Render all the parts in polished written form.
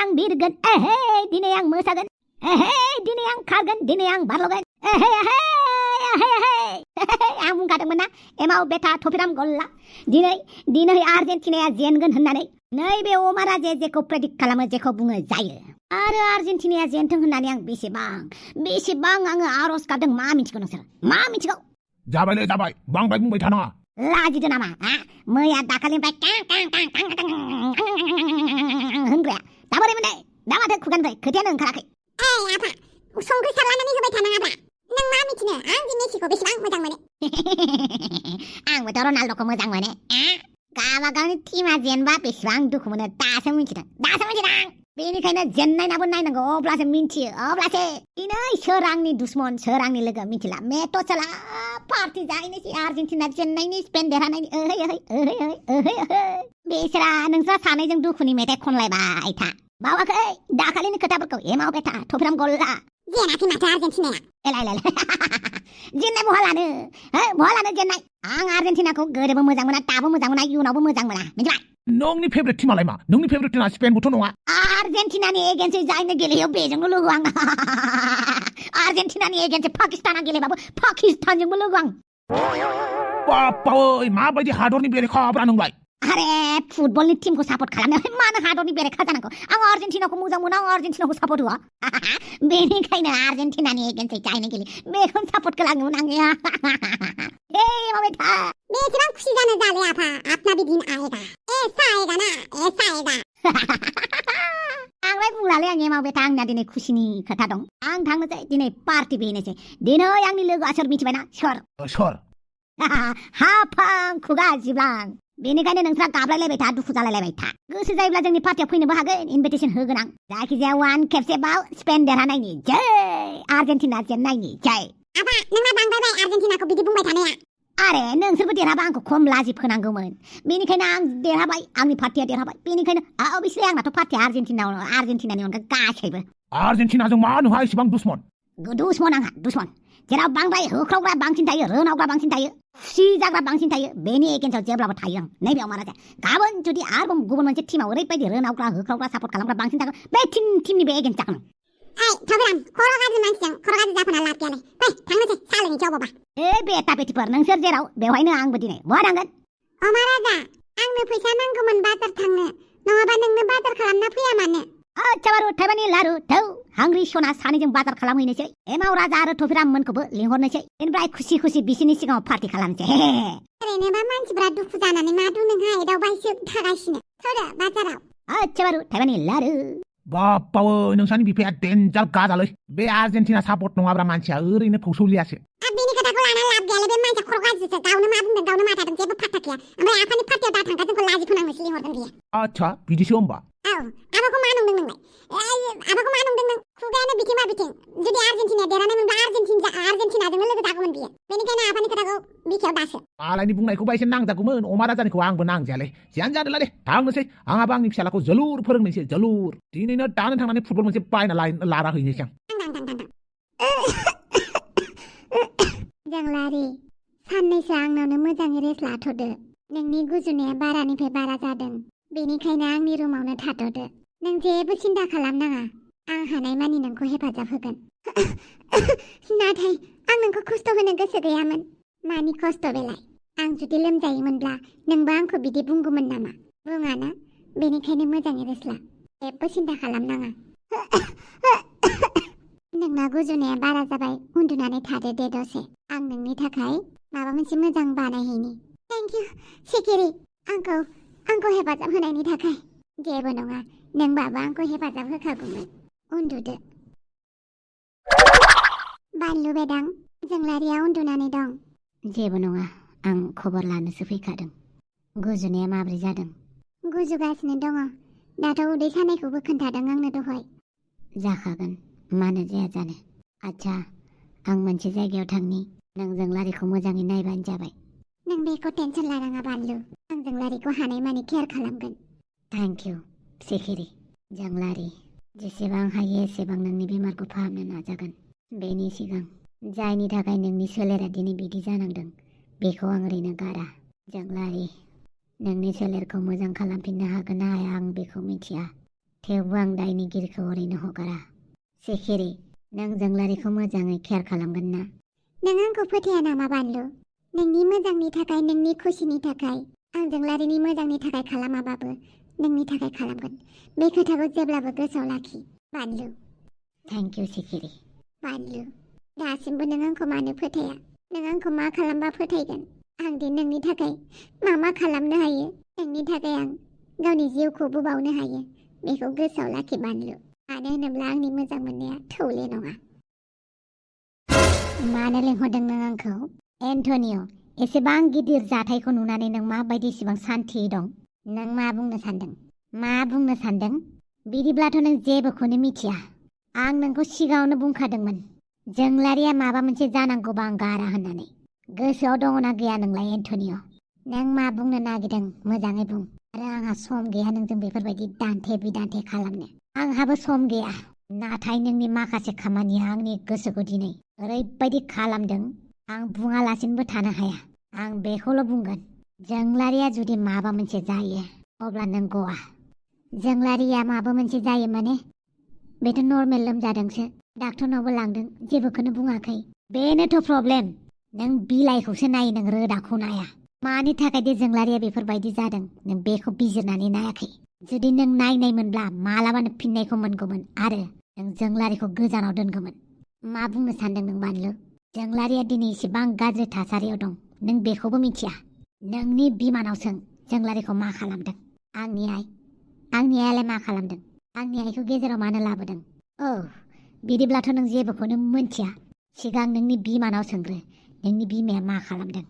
आं बिरगोन दिनै आं मोसागोन दिनै आं खारगोन दिनै आं बारलगोन आं बुंखादोंमोन ना एमाव बेटा थफिराम गल्ला दिनै आर्जेन्टिनाया जेनगोन होननानै नैबे अमाराजे जेखौ प्रेडिक्ट खालामो जेखौ बुङो जायो आरो आर्जेन्टिनाया जेनथों होननानै आं बेसेबां आङो आरज गाबदों मा मिथिगौ नोंसोर मा मिथिगौ जाबायलै जाबाय बांद्राय बुंबाय थानाङा लाजिदो नामा मैया दाखालिनिफ्राय होनग्राया दा बोरै मोनदों दा माथो खुगानिफ्राय खोथायानो ओंखाराखै आफा संख्रि सारलानानै होबाय थानाङाब्रा नों मा मिथिनो आं दि मेसिखौ बेसेबां मोजां मोनो आंबोथ' रनाल्ड'खौ मोजां मोनो गावबा गावनि टिमा जेनबा बेसेबां दुखु मोनो दासो मिथिदों बेनिखायनो जेननायनाबो नायनांगौ अब्लासो मिन्थियो अब्लासो दिनै सोर आंनि दुश्मन सोर आंनि लोगो मिथिला मेथ' चला पार्टी जाहैनोसै आर्जेन्टिना जेननायनि स्पेन देरहानायनि बेसरा नोंस्रा सानैजों दुखुनि मेथाइ खनलायबाय था बावाखै दाखालिनि खोथाफोरखौ एमाव बेटा थफिराम गल्ला जेनाखै माथो आर्जेन्टिनाया जेननाय बहा लानो जेननाय आं आर्जेन्टिनाखौ गोदोबो मोजां मोना दाबो मोजां मोना इयुनावबो मोजां मोना मिथिबाय नोंनि फेभरेट टिमालाय मा नोंनि फेभरेट टिमा स्पेनबोथ' नङा आर्जेन्टिनानि एगेन्स्ट जायनो गेलेयो बेजोंनो लोगो आं आर्जेन्टिनानि एगेन्स्ट पाकिस्ताना गेलेबाबो पाकिस्तानजोंबो लोगो आं बाप्पा ओइ माबायदि हादरनि बेरेखाब्रा नोंलाय अरे फुटबलनि टिमखौ सापर्ट खालामनो मानो हादरनि बेरेखा जानांगौ आं आर्जेन्टिनाखौ मोजां मोनो आं आर्जेन्टिनाखौ सापर्ट होआ बेनिखायनो आर्जेन्टिनानि एगेन्स्ट जायनो गेलेयो बेखौनो सापर्ट खालामोमोन आङो बेसेबां खुसि जानो जाले आफा अपना भी दिन आएगा ऐसा आएगा ना ऐसा आएगा आंलाय बुंलालै आं एमाव बेटा आंना दिनै खुसिनि खोथा दं आं थांनोसै दिनै पार्टी बेनोसै दिनै आंनि लोगोआ सोर मिथिबायना सोर हाफां खुगा जिब्लां बेनिखायनो नोंस्रा गाबलायलायबाय था दुखु जालायलायबाय था गोसो जायोब्ला जोंनि पार्टियाव फैनोबो हागोन इनभिटेसन होगोन आं जायखिजाया वान खेबसेबाव स्पेन देरहानायनि जै आर्जेन्टिना जेननायनि जै आफा नोंना बांद्राय आर्जेन्टिनाखौ बिदि बुंबाय थानाया अरे नोंसोरबो देरहाबा आंखौ खम लाजि फोनांगौमोन बेनिखायनो आं देरहाबाय आंनि पार्टिया देरहाबाय बेनिखायनो अबयस्लि आंनाथ' पार्टिया आर्जेन्टिनानि अनगा गासैबो आर्जेन्टिनाजों मा नोंहा एसेबां दुश्मन आंहा दुश्मन जेराव बांद्राय होख्रावग्रा बांसिन थायो रोनावग्रा बांसिन थायो खुसि जाग्रा बांसिन थायो बेनि एगेन्स्टआव जेब्लाबो थायो आं नैबे अमाराजा गाबोन जुदि आरोबाव गुबुन मोनसे टिमाव ओरैबायदि रोनावग्रा होख्रावग्रा सापर्ट खालामग्रा बांसिन थागोन बे टिमनि बे एगेन्स्ट जागोन थफिराम खर' गाज्रि मानसिजों खर' गाज्रि जाफाना लाब गैयालै फै थांनोसै सा लोंहैनोसै अबावबा बेटा बेटिफोर नोंसोर जेराव बेवहायनो आंबो दिनै बहा थांगोन अमाराजा आंनो फैसा नांगौमोन बाजार थांनो नङाबा नोंनो बाजार खालामना फैया मानो आच्छा बारु थाइबानि लारु थौ हांग्रि सना सानैजों बाजार खालामहैनोसै एमाव राजा आरो थफिराम मोनखौबो लिंहरनोसै बेनिफ्राय खुसि बिसिनि सिगाङाव पार्टी खालामसै ओरैनोबा मानसिफ्रा दुखु जानानै मादु नोंहा एदावबायसो थागासिनो थौदो बाजाराव आच्छा बारु थाइबानि लारु बाप्पा ओइ नोंसानि बिफाया डेन्जार गाजालै बे आर्जेन्टिना सापर्ट नङाब्रा मानसिया ओरैनो फौसौलियासो बेनि खोथाखौ लाना लाब गैयालै बे मानसिया खर' गाज्रिसो गावनो मा बुंदों गावनो मा थादों जेबो फात्ता गैया ओमफ्राय आफानि पार्टियाव दा थांगा जोंखौ लाजि फोनांनोसो लिंहरदों बियो आच्छा बिदिसो होमबा आबाखौ मा नंदों नोंलाय आबाखौ मा नंदों नों खुगायानो बिथिं मा बिथिं जुदि आर्जेन्टिनाया देरहानाय मोनबा आर्जेन्टिनाजोंनो लोगो जागौमोन बियो बेनिखायनो आफानि खोथाखौ बिखायाव दासो मालायनि बुंनायखौबा एसे नांजागौमोन अमाराजानिखौ आंबो नांजायालै जियानो जादोला दे थांनोसै आंहाबो आंनि फिसालाखौ जोलुर फोरोंनोसै जोलुर दिनैनो दानो थांनानै फुटबल मोनसे बायना लारा हैनोसै आं जोंलारि साननैसो आंनावनो मोजाङै रेस्ट लाथ'दो नोंनि गुजुनाया बारानिफ्राय बारा जादों बेनिखायनो आंनि रुमावनो थाथ'दो नों जेबो सिन्था खालामनाङा आं हानायमानि नोंखौ हेफाजाब होगोन नाथाय आं नोंखौ खस्थ' होनो गोसो गैयामोन मानि खस्थ' बेलाय आं जुदि लोमजायोमोनब्ला नोंबो आंखौ बिदि बुंगौमोन नामा बुङाना बेनिखायनो मोजाङै रेस्ट ला जेबो सिन्था खालामनाङा नोंना गुजुनाया बारा जाबाय उन्दुनानै थादो दे दसे आं नोंनि थाखाय माबा मोनसे मोजां बानायहैनि थेंक इउ सिखिरि आंखौ हेफाजाब होनायनि थाखाय जेबो नङा नोंबाबो आंखौ हेफाजाब होखागौमोन उन्दुदो बानलु बेदां जोंलारिया उन्दुनानै दं जेबो नङा आं खबर लानोसो फैखादों गुजुनाया माबोरै जादों गुजुगासिनो दङ दाथ' उदै सानायखौबो खोन्थादों आंनो दहाय जाखागोन मानो जाया जानो आच्छा आं मोनसे जायगायाव थांनि नों जोंलारिखौ मोजाङै नायबानो जाबाय नों बेखौ टेनसन लानाङा बानलु आं जोंलारिखौ हानायमानि केयार खालामगोन थेंक इउ सिखिरि जोंलारि जेसेबां हायो एसेबां नोंनि बेमारखौ फाहामनो नाजागोन बेनि सिगां जायनि थाखाय नोंनि सोलेरा दिनै बिदि जानांदों बेखौ आं ओरैनो गारा जोंलारि नोंनि सोलेरखौ मोजां खालामफिननो हागोन ना हाया आं बेखौ मिथिया थेवबो आं दायनिगिरिखौ ओरैनो हगारा सिखिरि नों जोंलारिखौ मोजाङै केयार खालामगोन ना नों आंखौ फोथाया नामा बानलु नोंनि मोजांनि थाखाय नोंनि खुसिनि थाखाय आं जोंलारिनि मोजांनि थाखाय खालामाबाबो नोंनि थाखाय खालामगोन बे खोथाखौ जेब्लाबो गोसोआव लाखि बानलु थेंक इउ सिखिरि बानलु दासिमबो नों आंखौ मानो फोथाया नों आंखौ मा खालामबा फोथायगोन आं दि नोंनि थाखाय मा खालामनो हायो नोंनि थाखाय आं गावनि जिउखौबो बावनो हायो बेखौ गोसोआव लाखि बानलु मानो होनोब्ला आंनि मोजां मोननाया थौले नङा मानो लिंहरदों नों आंखौ एन्टनिय' एसेबां गिदिर जाथायखौ नुनानै नों माबायदि इसेबां सान्थियै दं नों मा बुंनो सान्दों बिदिब्लाथ' नों जेबोखौनो मिथिया आं नोंखौ सिगाङावनो बुंखादोंमोन जोंलारिया माबा मोनसे जानांगौबा आं गारा होननानै गोसोआव दङना गैया नोंलाय एन्टनिय' नों मा बुंनो नागिरदों मोजाङै बुं आरो आंहा सम गैया नोंजों बेफोरबायदि दान्थे बिदान्थे खालामनो आंहाबो सम गैया नाथाय नोंनि माखासे खामानिया आंनि गोसोखौ दिनै ओरैबायदि खालामदों आं बुङालासिनोबो थानो हाया आं बेखौल' बुंगोन जोंलारिया जुदि माबा मोनसे जायो अब्ला नों गवा जोंलारिया माबा मोनसे जायो माने बेथ' नर्मेल लोमजादोंसो डाक्टरनावबो लांदों जेबोखौनो बुङाखै बेनोथ' प्रब्लेम नों बिलाइखौसो नायो नों रोदाखौ नाया मानि थाखाय दे जोंलारिया बेफोरबायदि जादों नों बेखौ बिजिरनानै नायाखै जुदि नों नायनायमोनब्ला मालाबानो फिननायखौ मोनगौमोन आरो नों जोंलारिखौ गोजानाव दोनगौमोन मा बुंनो सान्दों नों बानलु जोंलारिया दिनै इसेबां गाज्रि थासारियाव दं नों बेखौबो मिथिया नोंनि बिमानाव सों जोंलारिखौ मा खालामदों आंनि आइयालाय मा खालामदों आंनि आइखौ गेजेराव मानो लाबोदों औ बिदिब्लाथ' नों जेबोखौनो मोनथिया सिगां नोंनि बिमानाव सोंग्रो नोंनि बिमाया मा खालामदों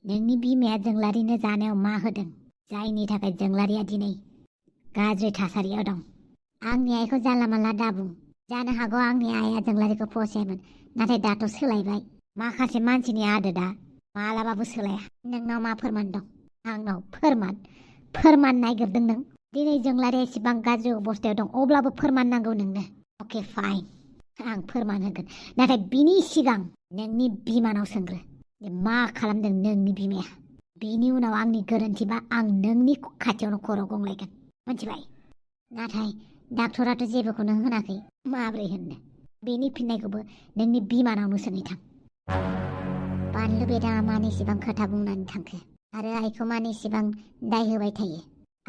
नोंनि बिमाया जोंलारिनो जानायाव मा होदों जायनि थाखाय जोंलारिया दिनै गाज्रि थासारियाव दं आंनि आइखौ जानला मानला दाबुं जानो हागौ आंनि आइया जोंलारिखौ फसायामोन नाथाय दाथ' सोलायबाय माखासे मानसिनि आदोदा मालाबाबो सोलाया नोंनाव मा फोरमान दं आंनाव फोरमान नागिरदों नों दिनै जोंलारिया एसेबां गाज्रि अबस्थायाव दं अब्लाबो फोरमान नांगौ नोंनो अके फाइन आं फोरमान होगोन नाथाय बिनि सिगां नोंनि बिमानाव सोंग्रो मा खालामदों नोंनि बिमाया बिनि उनाव आंनि गोरोन्थिबा आं नोंनि खाथियावनो खर' गंलायगोन मिथिबाय नाथाय डाक्टराथ' जेबोखौनो होनाखै माब्रै होननो बेनि फिननायखौबो नोंनि बिमानावनो सोंहै थां बानलु बेदाङा मानो इसेबां खोथा बुंनानै थांखो आरो आइखौ मानो इसेबां दाय होबाय थायो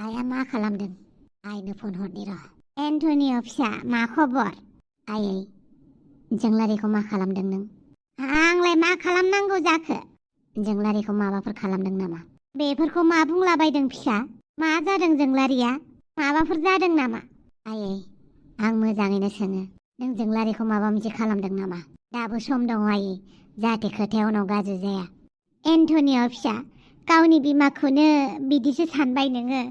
आइया मा खालामदों आइनो फन हरनि र' एन्टनिय' फिसा मा खबर आयै जोंलारिखौ मा खालामदों नों आंलाय मा खालामनांगौ जाखो जोंलारिखौ माबाफोर खालामदों नामा बेफोरखौ मा बुंलाबायदों फिसा मा जादों जोंलारिया माबाफोर जादों नामा आयै आं मोजाङैनो सोङो नों जोंलारिखौ माबा मोनसे खालामदों नामा दाबो सम दङ आयै जाहाथे खोथाया उनाव गाज्रि जाया एन्टनिय' फिसा गावनि बिमाखौनो बिदिसो सानबाय नोङो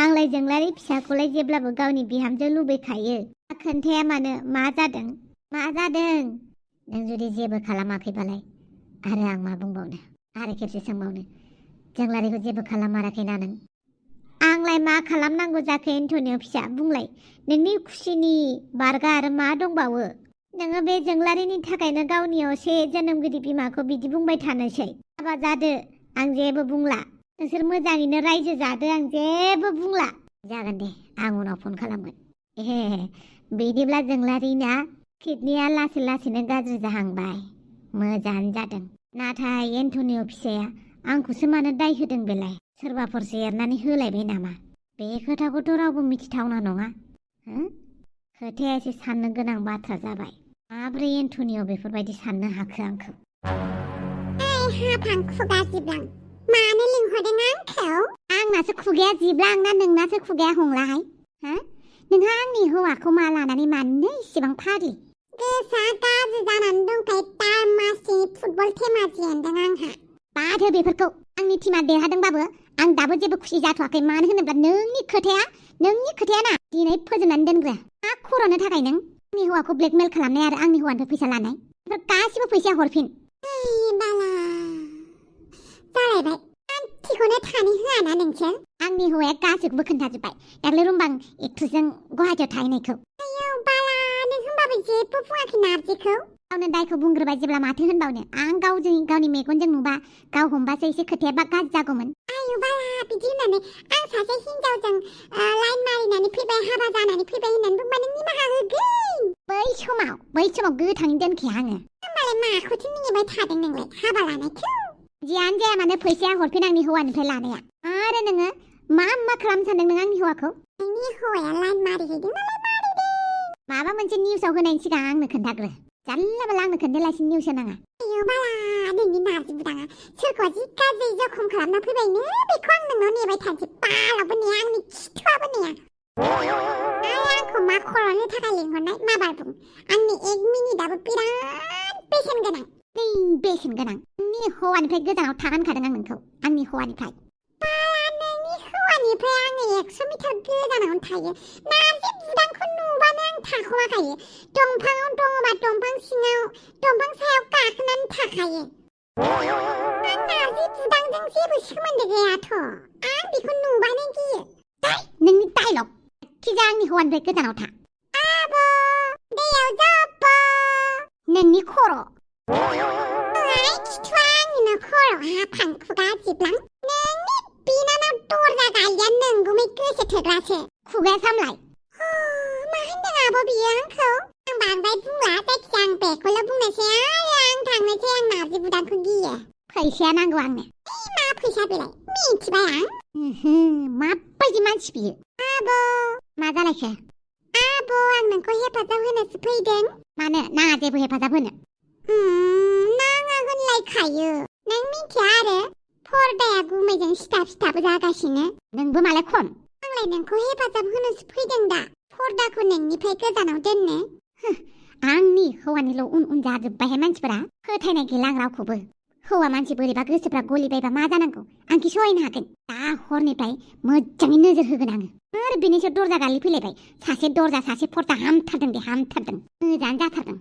आंलाय जोंलारि फिसाखौलाय जेब्लाबो गावनि बिहामजो लुबैखायो खोन्थाया मानो मा जादों नों जुदि जेबो खालामाखैबालाय आरो आं मा बुंबावनो आरो खेबसे सोंबावनो जोंलारिखौ जेबो खालामाराखैना नों आंलाय मा खालामनांगौ जाखो एन्टनिय' फिसा बुंलाय नोंनि खुसिनि बारगा आरो मा दंबावो नोङो बे जोंलारिनि थाखायनो गावनि असे जोनोमगिरि बिमाखौ बिदि बुंबाय थानोसै हाबा जादो आं जेबो बुंला नोंसोर मोजाङैनो रायजो जादो आं जेबो बुंला जागोन दे आं उनाव फन खालामगोन बिदिब्ला जोंलारिना किडनिया लासै लासैनो गाज्रि जाहांबाय मोजाङानो जादों नाथाय एन्टनिय' फिसाया आंखौसो मानो दाय होदों बेलाय सोरबाफोरसो एरनानै होलायबाय नामा बे खोथाखौथ' रावबो मिथिथावना नङा खोथाया एसे साननो गोनां बाथ्रा जाबाय माब्रै एन्टनिय' बेफोरबायदि साननो हाखो आंखौ हाफां खुगा जिब्लां मानो लिंहरदों आंखौ आंनासो खुगाया जिब्लां ना नोंनासो खुगाया हंलाहाय नोंहा आंनि हौवाखौ मा लानानै मानो इसेबां फाग्लि गोसोआ गाज्रि जानानै दंखायो दामासि फुटबल टेमा जेनदों आंहा बाथो बेफोरखौ आंनि टिमा देरहादोंबाबो आं दाबो जेबो खुसि जाथ'वाखै मानो होनोब्ला नोंनि खोथाया ना दिनै फोजोबनानै दोनग्रा मा खर'नो थाखाय नों आंनि हौवाखौ ब्लेकमेल खालामनाय आरो आंनि हौवानिफ्राय फैसा लानाय बेफोर गासिबो फैसाया हरफिन बाला जालायबाय आन्थिखौनो थानो होआना नोंसोर आंनि हौवाया गासैखौबो खोन्थाजोब्बाय दाख्लै रुमबां एक्ट्रेसजों गुवाहाटियाव थाहैनायखौ आयौ बाला नों होनबाबो जेबो बुङाखै नारजिखौ गावनो दायखौ बुंग्रोबाय जेब्ला माथो होनबावनो आं गावनि मेगनजों नुबा गाव हमबासो एसे खोथाया गाज्रि जागौमोन आयु बाला बिदि होननानै आं सासे हिनजावजों लाइन मारिनानै फैबाय हाबा जानानै फैबाय होननानै बुंबा नों निमाहा होगोन बै समाव गोथाङै दोनखाया आङो होमबालाय माखौथो नेबाय थादों नोंलाय हाबा लानायखौ जियानो जाया मानो फैसाया हरफिन आंनि हौवानिफ्राय लानाया आरो नोङो मा खालामनो सानदों नों आंनि हौवाखौ नोंनि हौवाया लाइन मारिहैदों नालाय मारिदों माबा मोनसे निउसाव होनायनि सिगां आंनो खोन्थाग्रो जानला माला आंनो खोन्थालासिनो निउस होनाङा आयौ बाला नोंनि नारजि बुदाङा सोरखौ जि गाज्रि जखम खालामना फैबायनो बेखौ आं नोंनाव नेबाय थानोसै बालावबो नेया आंनि खिथुआबो नेया आंखौ मा खर'नो थाखाय लिंहरनाय माबार बुं आंनि 1 मिनिटआबो बिराद बेसेन गोनां आंनि हौवानिफ्राय गोजानाव थागानखादों आं नोंखौ आंनि हौवानिफ्राय बाला नोंनि हौवानिफ्राय आङो 100 मिटार गोजानावनो थायो नारजि बुदांखौ नुबानो आं थाखुमाखायो दंफाङाव दङबा दंफां सिङाव दंफां सायाव गाखोनानै थाखायो आं नारजि बुदांजों जेबो सोमोन्दो गैयाथ' आं बेखौ नुबानो गियो नोंनि डायलग खिजा आंनि हौवानिफ्राय गोजानाव था आब' दैयाव जब्ब' नोंनि खर' खिथुआ आंनिनो खर'हा फांखुगा जिबलां नोंनि बिनानाव दरजा गालिया नोंगुमै गोसो थोग्रासो खुगाया सामलाय मा होनदों आब' बियो आंखौ आं बांद्राय बुंला जायखिजाया आं बेखौल' बुंनोसै आरो आं थांनोसै आं नारजि बुदांखौ गियो फैसाया नांगौ आंनो मा फैसा बेलाय मिथिबाय आं माबायदि मानसि बियो आब' मा जालायखो आब' आं नोंखौ हेफाजाब होनोसो फैदों मानो नाङा जेबो हेफाजाब होनो नाङा होनलायखायो नों मिथिया आरो पर्दाया गुमैजों सिथाबो जागासिनो नोंबो मालाय खम आंलाय नोंखौ हेफाजाब होनोसो फैदों दा पर्दाखौ नोंनिफ्राय गोजानाव दोननो आंनि हौवानिल' उन जाजोब्बायहाय मानसिफोरा फोथायनाय गैला आं रावखौबो हौवा मानसि बोरैबा गोसोफ्रा गलिबायबा मा जानांगौ आंखि सहायनो हागोन दा हरनिफ्राय मोजाङै नोजोर होगोन आङो आरो बेनिसो दरजा गालि फैलायबाय सासे दरजा सासे पर्दा हामथारदों मोजाङानो जाथारदों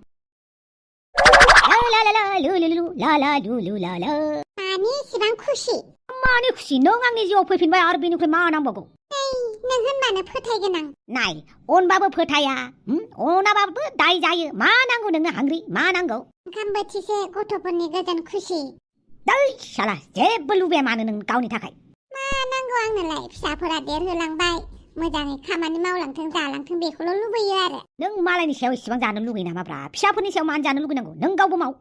मानि इसिबां खुसि मानि खुसि नों आंनि जिउआव फैफिनबाय आरो बेनिफ्राय मा नांबावगौ नों होनबानो फोथायगोन आं नाय अनबाबो फोथाया अनाबाबो दाय जायो मा नांगौ नोंनो हांग्रि मा नांगौ ओंखाम बोथिसे गथ'फोरनि गोजोन खुसि दै शाला जेबो लुबैया मानो नों गावनि थाखाय मा नांगौ आंनोलाय फिसाफोरा देरहोलांबाय मोजाङै खामानि मावलांथों जालांथों बेखौल' लुबैयो आरो नों मालायनि सायाव इसेबां जानो लुगैयो नामाब्रा फिसाफोरनि सायाव मानो जानो लुगैनांगौ नों गावबो माव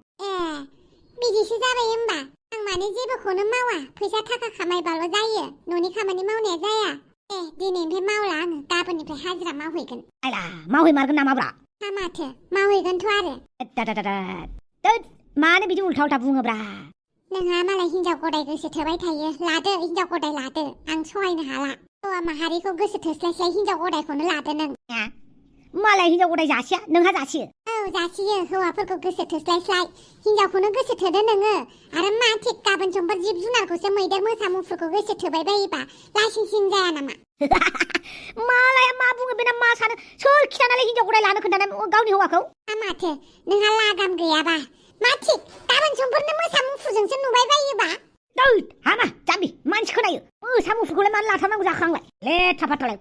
बिदिसो जाबाय होमबा आं माने जेबोखौनो मावा फैसा थाखा खामायबाल' जायो न'नि खामानि मावनाया जाया दिनैनिफ्राय मावला आङो गाबोननिफ्राय हाजिरा मावहैगोन आयला मावहैमारगोन नामाब्रा माथो मावहैगोनथ' आरो मानो बिदि उल्था उल्था बुङोब्रा नोंहा मालाय हिनजाव गदाय गोसो थोबाय थायो लादो हिनजाव गदाय लादो आं सहायनो हाला हौवा माहारिखौ गोसो थोस्लायस्लाय हिनजाव गदायखौनो लादो नों मालाय हिनजाव गदाय जासिया नोंहा जासियो जासियो हौवाफोरखौ गोसो थोस्लायस्लाय हिनजावखौनो गोसो थोदो नोङो आरो मा थिक गाबोन समफोर जिब जुनारखौसो मैदेर मोसा मुफुरखौ गोसो थोबाय बायोबा लासिं सिं जाया नामा मालाया मा बुङो बेना मा सानो सोर खिथानालाय हिनजाव गदाय लानो खोन्थानाय गावनि हौवाखौ माथो नोंहा लागाम गैयाबा मा थिक गाबोन समफोरनो मोसा मुफुरजोंसो नुबाय बायोबा हामा जाम्बि मानसि खोनायो मोसा मुफुरखौलाय मानो लाथारनांगौ जाखांलाय लेथ्रा फाथालाय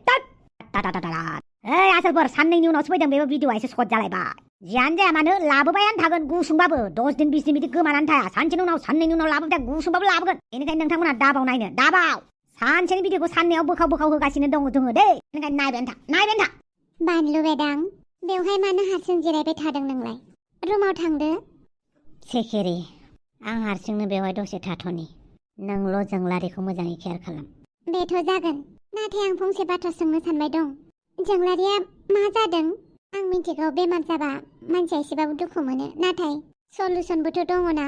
आसोलफोर साननैनि उनावसो फैदों बेबो भिडिअआ एसे सर्ट जालायबाय जियानो जाया मानो लाबोबायानो थागोन गुसुंबाबो 10 दिन 20 दिन बिदि गोमानानै थाया सानसेनि उनाव साननैनि उनाव लाबोबाय था गुसुंबाबो लाबोगोन बेनिखायनो नोंथांमोना दाबाव नायनो दाबाव सानसेनि भिडिअखौ साननैयाव बोखाव होगासिनो दङ जोङो दे बेनिखायनो नायबायानो था बानलु बेदां बेवहाय मानो हारसिं जिरायबाय थादों नोंलाय रुमाव थांदो सेखेरि आं हारसिंनो बेवहाय दसे थाथ'नि नोंल' जोंलारिखौ मोजाङै केयार खालाम बेथ' जागोन नाथाय आं फंसे बाथ्रा सोंनो सानबाय दं जोंलारिया मा जादों आं मिथिगौ बेमार जाबा मानसिया एसेबाबो दुखु मोनो नाथाय सलुसनबोथ' दङ ना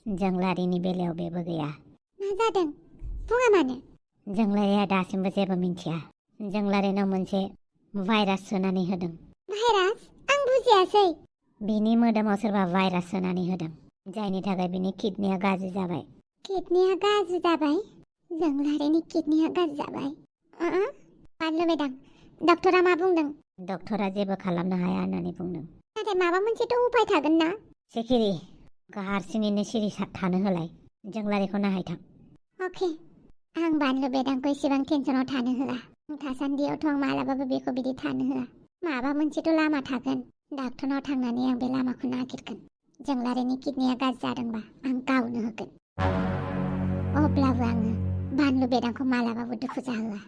जोंलारिनि बेलायाव बेबो गैया मा जादों बुङा मानो जोंलारिया दासिमबो जेबो मिन्थिया जोंलारिनाव मोनसे भाइरास सोनानै होदों भाइरास आं बुजियासै बिनि मोदोमाव सोरबा भाइरास सोनानै होदों जायनि थाखाय बिनि किडनिया गाज्रि जाबाय जोंलारिनि किडनिया गाज्रि जाबाय बानलु बेदां डक्टरा मा बुंदों डक्टरा जेबो खालामनो हाया होननानै बुंदों नाथाय माबा मोनसेथ' उपाय थागोन ना सेखेरि हारसिङैनो सिरि थानो होलाय जोंलारिखौ नायहैथां अके आं बानलु बेदांखौ एसेबां टेनसनाव थानो होआ आं थासान्दियावथ' आं मालाबाबो बेखौ बिदि थानो होआ माबा मोनसेथ' लामा थागोन डाक्टरनाव थांनानै आं बे लामाखौ नागिरगोन जोंलारिनि किडनिया गाज्रि जादोंबा आं गावनो होगोन अब्लाबो आङो बानलु बेदांखौ मालाबाबो दुखु जाहोआ